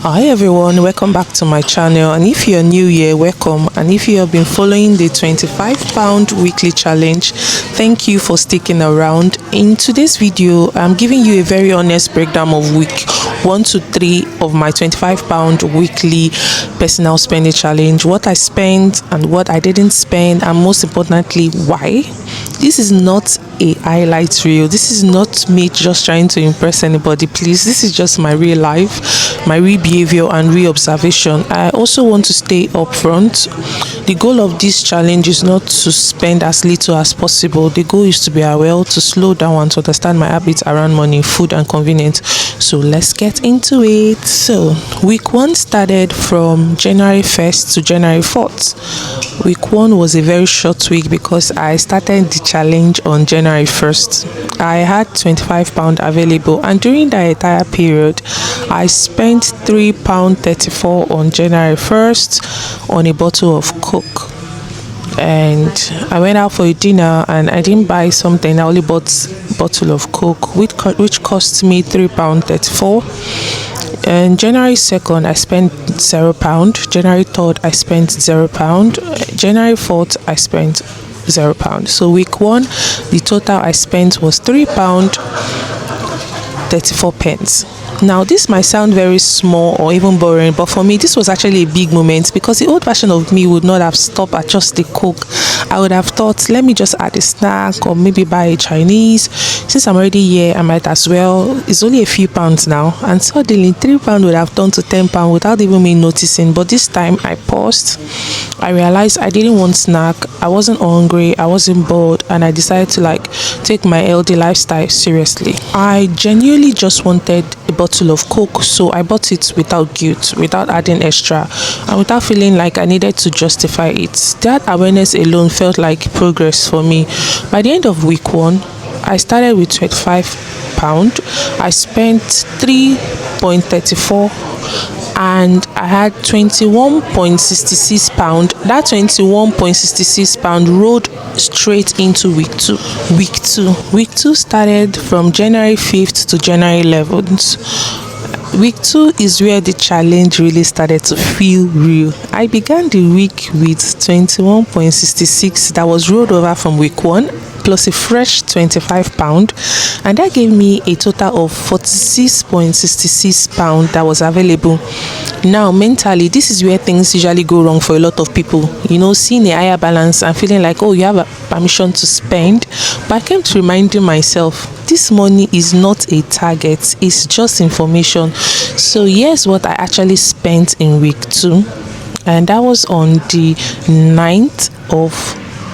Hi everyone, welcome back to my channel, and if you're new here, welcome, and if you have been following the 25-pound weekly challenge, thank you for sticking around. In today's video, I'm giving you a very honest breakdown of week 1 to 3 of my 25-pound weekly personal spending challenge, what I spent and what I didn't spend, and most importantly, why. This is not a highlight reel. This is not me just trying to impress anybody, please. This is just my real life, my real behavior and real observation. I also want to stay upfront. The goal of this challenge is not to spend as little as possible. The goal is to be aware, to slow down, and to understand my habits around money, food and convenience. So let's get into it. So week 1 started from January 1st to January 4th. Week 1 was a very short week because I started the challenge on January 1st. I had £25 available, and during that entire period I spent £3.34 on January 1st on a bottle of Coke. And I went out for a dinner and I didn't buy something. I only bought a bottle of Coke which cost me £3.34. And January 2nd I spent £0. January 3rd I spent £0. January 4th I spent £0. So week 1 the total I spent was £3.34. Now this might sound very small or even boring, but for me this was actually a big moment, because the old version of me would not have stopped at just the Coke. I would have thought, let me just add a snack or maybe buy a Chinese. Since I'm already here, I might as well. It's only a few pounds now, and suddenly £3 would have turned to £10 without even me noticing. But this time I paused. I realized I didn't want snack, I wasn't hungry, I wasn't bored, and I decided to take my healthy lifestyle seriously. I genuinely just wanted a bottle of Coke, so I bought it without guilt, without adding extra, and without feeling like I needed to justify it. That awareness alone felt like progress for me. By the end of week 1, I started with £25. I spent £3.34 and I had £21.66. That £21.66 rolled straight into week 2. Week 2 started from January 5th to January 11th. Week 2 is where the challenge really started to feel real. I began the week with £21.66 that was rolled over from week 1, plus a fresh £25, and that gave me a total of £46.66 that was available. Now mentally, this is where things usually go wrong for a lot of people, seeing a higher balance and feeling like, oh, you have a permission to spend. But I kept reminding myself, this money is not a target, it's just information. So here's what I actually spent in week 2, and that was on the 9th of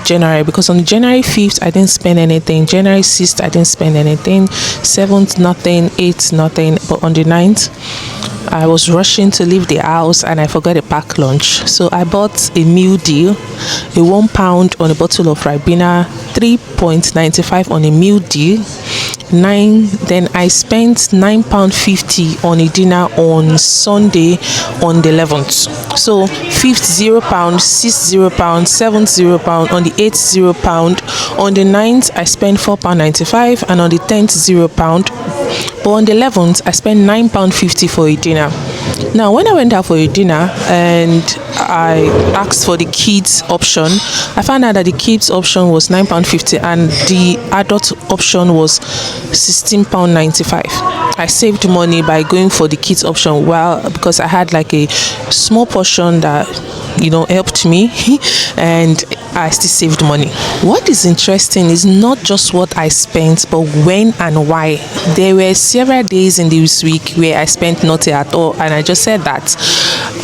January, because on January 5th I didn't spend anything, January 6th I didn't spend anything, 7th nothing, 8th nothing, but on the 9th I was rushing to leave the house and I forgot to pack lunch. So I bought a meal deal, a £1 on a bottle of Ribena, £3.95 on a meal deal. Then I spent £9.50 on a dinner on Sunday on the 11th. So 5th £0, 6th £0, 7th £0, on the 8th £0, on the 9th I spent £4.95, and on the 10th £0. But on the 11th I spent £9.50 for a dinner. Now when I went out for a dinner and I asked for the kids option, I found out that the kids option was £9.50 and the adult option was £16.95. I saved money by going for the kids option, because I had a small portion that helped me and I still saved money. What is interesting is not just what I spent, but when and why. There were several days in this week where I spent nothing at all, and I just said that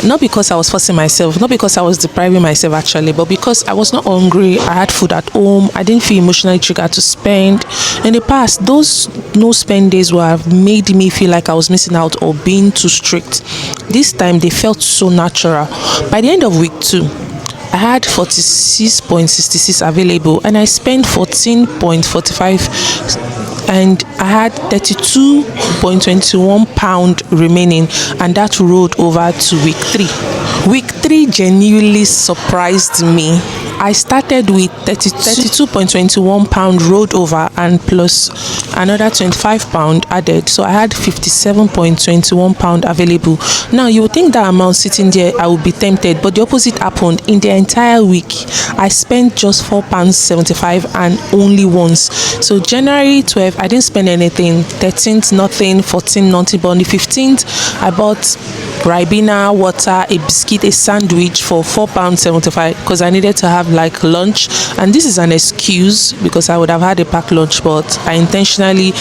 not because I was forcing myself, not because I was depriving myself actually, but because I was not hungry, I had food at home, I didn't feel emotionally triggered to spend. In the past, those no spend days would have made me feel like I was missing out or being too strict. This time they felt so natural. By the end of week 2, I had £46.66 available and I spent £14.45, and I had £32.21 remaining, and that rolled over to week 3. Week 3 genuinely surprised me. I started with 32.21 pound rolled over and plus another 25 pound added, so I had 57.21 pound available. Now you would think that amount sitting there I would be tempted, but the opposite happened. In the entire week I spent just £4.75 and only once. So January 12th I didn't spend anything, 13th nothing, 14th nothing, but on the 15th I bought Ribena, water, a biscuit, a sandwich for £4.75 because I needed to have like lunch, and this is an excuse because I would have had a packed lunch, but I intentionally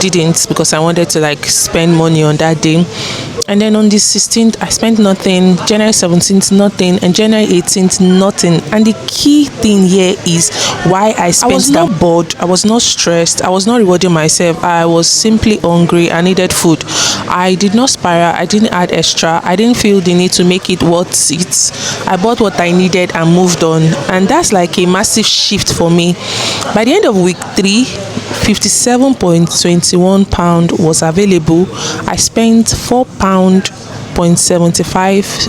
didn't because I wanted to like spend money on that day. And then on the 16th I spent nothing, January 17th nothing, and January 18th nothing. And the key thing here is why I spent. I was not bored, I was not stressed, I was not rewarding myself, I was simply hungry, I needed food. I did not spiral, I didn't add extra, I didn't feel the need to make it worth it. I bought what I needed and moved on, and that's like a massive shift for me. By the end of week 3, £57.21 was available. I spent £4.75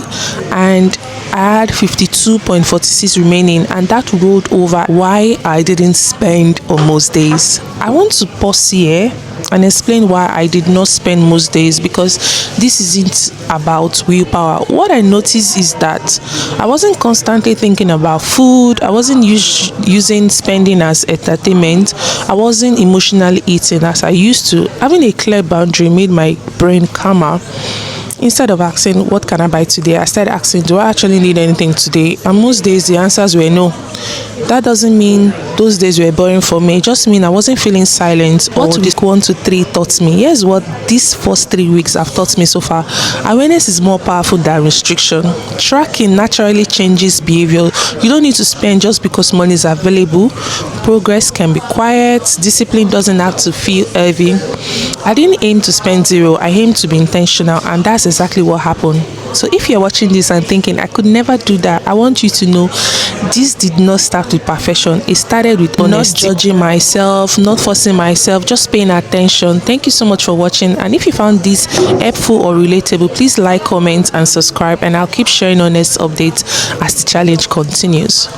and I had 52.46 remaining, and that rolled over why I didn't spend on most days. I want to pause here and explain why I did not spend most days, because this isn't about willpower. What I noticed is that I wasn't constantly thinking about food, I wasn't using spending as entertainment, I wasn't emotionally eating as I used to. Having a clear boundary made my brain calmer. Instead of asking what can I buy today, I started asking, do I actually need anything today? And most days the answers were no. That doesn't mean those days were boring for me, it just means I wasn't feeling silent. What week 1 to 3 taught me, here's what these first 3 weeks have taught me so far. Awareness is more powerful than restriction. Tracking naturally changes behavior. You don't need to spend just because money is available. Progress can be quiet, discipline doesn't have to feel heavy. I didn't aim to spend zero, I aimed to be intentional, and that's exactly what happened. So if you're watching this and thinking I could never do that, I want you to know this did not start with perfection. It started with honesty. Not judging myself, not forcing myself, just paying attention. Thank you so much for watching, and if you found this helpful or relatable, please like, comment and subscribe, and I'll keep sharing honest updates as the challenge continues.